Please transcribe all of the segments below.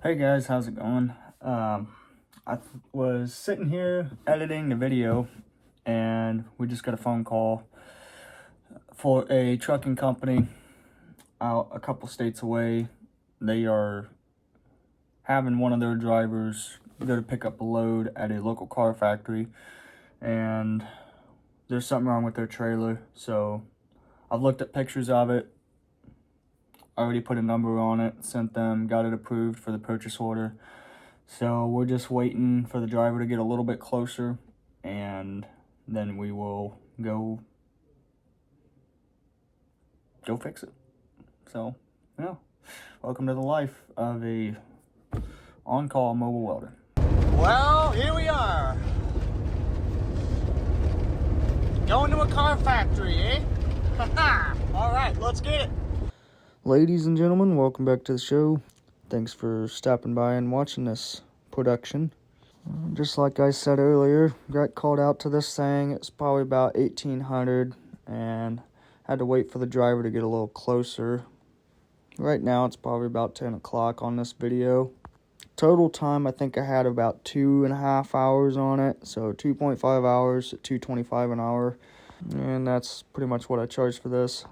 Hey guys, how's it going? Was sitting here editing the video, and we just got a phone call for a trucking company out a couple states away. They are having one of their drivers go to pick up a load at a local car factory, and there's something wrong with their trailer. So I've looked at pictures of it, already put a number on it, sent them, got it approved for the purchase order. So we're just waiting for the driver to get a little bit closer, and then we will go fix it. So, yeah, welcome to the life of a on-call mobile welder. Well, here we are. Going to a car factory, eh? Haha! Alright, let's get it. Ladies and gentlemen, welcome back to the show. Thanks for stopping by and watching this production. Just like I said earlier, got called out to this thing. It's probably about 1800, and had to wait for the driver to get a little closer. Right now it's probably about 10 o'clock on this video. Total time, I think I had about 2.5 hours on it, so 2.5 hours at $2.25 an hour, and that's pretty much what I charged for this.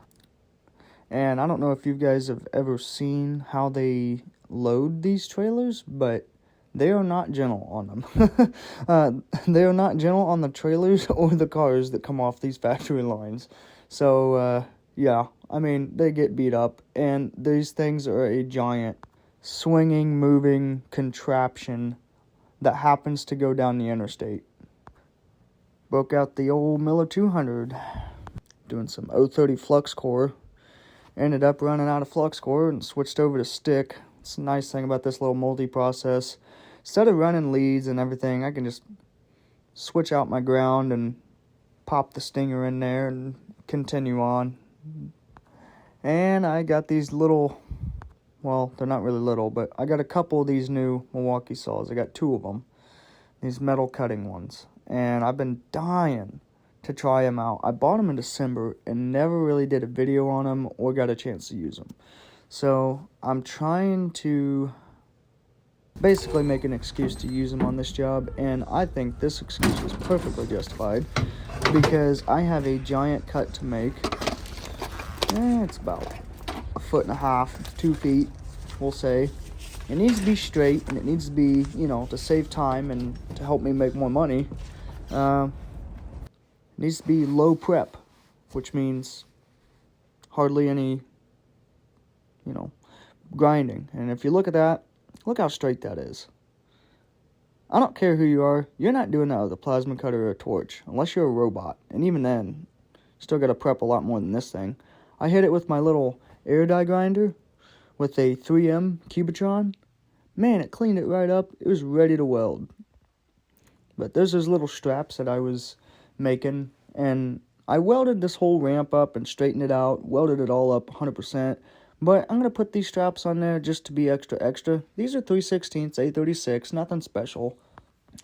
And I don't know if you guys have ever seen how they load these trailers, but they are not gentle on them. They are not gentle on the trailers or the cars that come off these factory lines. So, yeah, I mean, they get beat up, and these things are a giant swinging, moving contraption that happens to go down the interstate. Broke out the old Miller 200, doing some 030 flux core. Ended up running out of flux core and switched over to stick. It's a nice thing about this little multi-process. Instead of running leads and everything, I can just switch out my ground and pop the stinger in there and continue on. And I got these little, well, they're not really little, but I got a couple of these new Milwaukee saws. I got 2 of them, these metal cutting ones. And I've been dying to try them out. I bought them in December and never really did a video on them or got a chance to use them. So I'm trying to basically make an excuse to use them on this job, and I think this excuse is perfectly justified because I have a giant cut to make. It's about 1.5 feet, 2 feet, we'll say. It needs to be straight, and it needs to be, to save time and to help me make more money. Needs to be low prep, which means hardly any, grinding. And if you look at that, look how straight that is. I don't care who you are, you're not doing that with a plasma cutter or a torch, unless you're a robot. And even then, still got to prep a lot more than this thing. I hit it with my little air die grinder with a 3M Cubitron. Man, it cleaned it right up. It was ready to weld. But there's those little straps that I was making, and I welded this whole ramp up and straightened it out, welded it all up 100%, but I'm going to put these straps on there just to be extra. These are 3/16 A36, nothing special.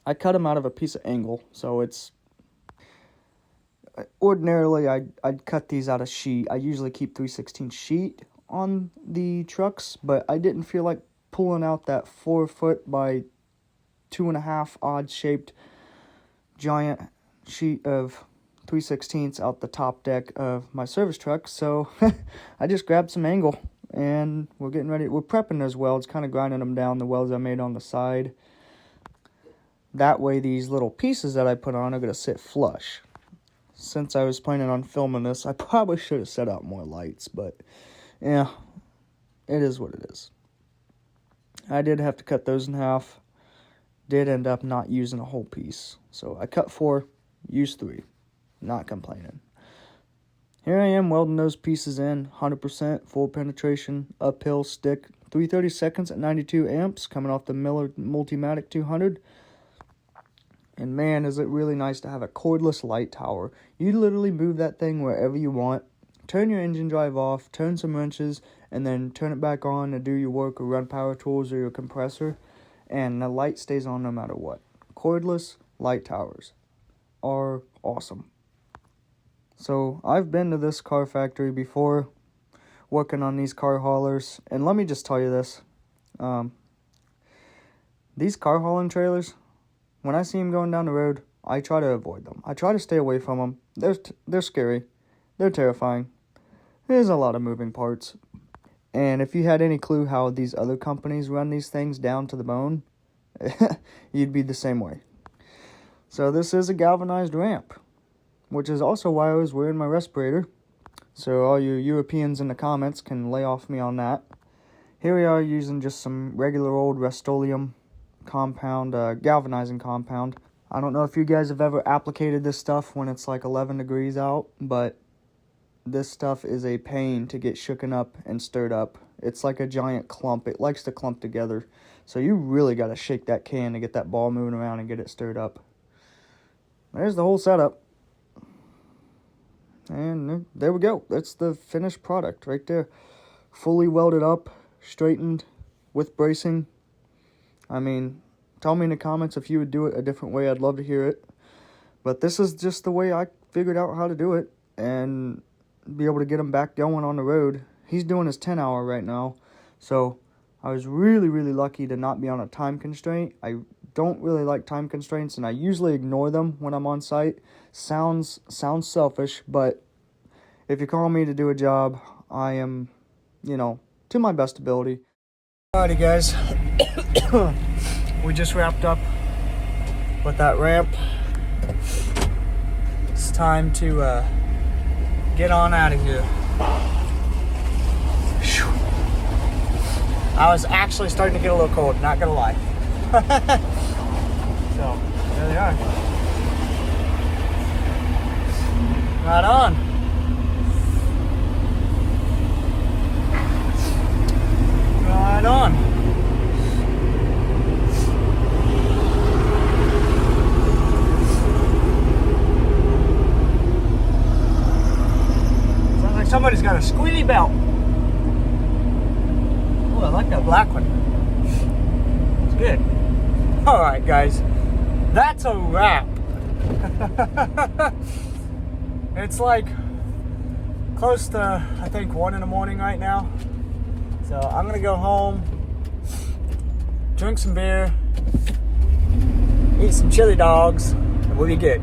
I cut them out of a piece of angle, so it's, ordinarily I'd cut these out of sheet. I usually keep 3/16 sheet on the trucks, but I didn't feel like pulling out that 4 foot by 2.5 odd shaped giant sheet of 3/16 out the top deck of my service truck, so I just grabbed some angle, and we're getting ready. We're prepping those welds, kind of grinding them down, the welds I made on the side. That way these little pieces that I put on are going to sit flush. Since I was planning on filming this, I probably should have set out more lights, but yeah, it is what it is. I did have to cut those in half. Did end up not using a whole piece. So I cut 4, used 3. Not complaining. Here I am welding those pieces in, 100% full penetration, uphill stick, 3/30 seconds at 92 amps, coming off the Miller Multimatic 200. And man, is it really nice to have a cordless light tower. You literally move that thing wherever you want, turn your engine drive off, turn some wrenches, and then turn it back on to do your work or run power tools or your compressor, and the light stays on no matter what. Cordless light towers are awesome. So I've been to this car factory before, working on these car haulers, and let me just tell you this. These car hauling trailers, when I see them going down the road, I try to avoid them. I try to stay away from them. They're scary. They're terrifying. There's a lot of moving parts. And if you had any clue how these other companies run these things down to the bone, you'd be the same way. So this is a galvanized ramp, which is also why I was wearing my respirator. So all you Europeans in the comments can lay off me on that. Here we are using just some regular old Rust-Oleum compound, galvanizing compound. I don't know if you guys have ever applicated this stuff when it's like 11 degrees out, but this stuff is a pain to get shooken up and stirred up. It's like a giant clump. It likes to clump together. So you really got to shake that can to get that ball moving around and get it stirred up. There's the whole setup. And there we go. That's the finished product right there. Fully welded up, straightened, with bracing. I mean, tell me in the comments if you would do it a different way. I'd love to hear it. But this is just the way I figured out how to do it. And be able to get him back going on the road. He's doing his 10-hour right now. So I was really, really lucky to not be on a time constraint. I don't really like time constraints, and I usually ignore them when I'm on site. Sounds selfish, but if you call me to do a job, I am, to my best ability. Alrighty, guys. We just wrapped up with that ramp. It's time to get on out of here. Whew. I was actually starting to get a little cold, not gonna lie. So, there they are. Right on. Right on. Sounds like somebody's got a squealy belt. Oh, I like that black one. It's good. Alright, guys. That's a wrap. It's like close to, I think, 1 in the morning right now. So I'm going to go home, drink some beer, eat some chili dogs, and we'll be good.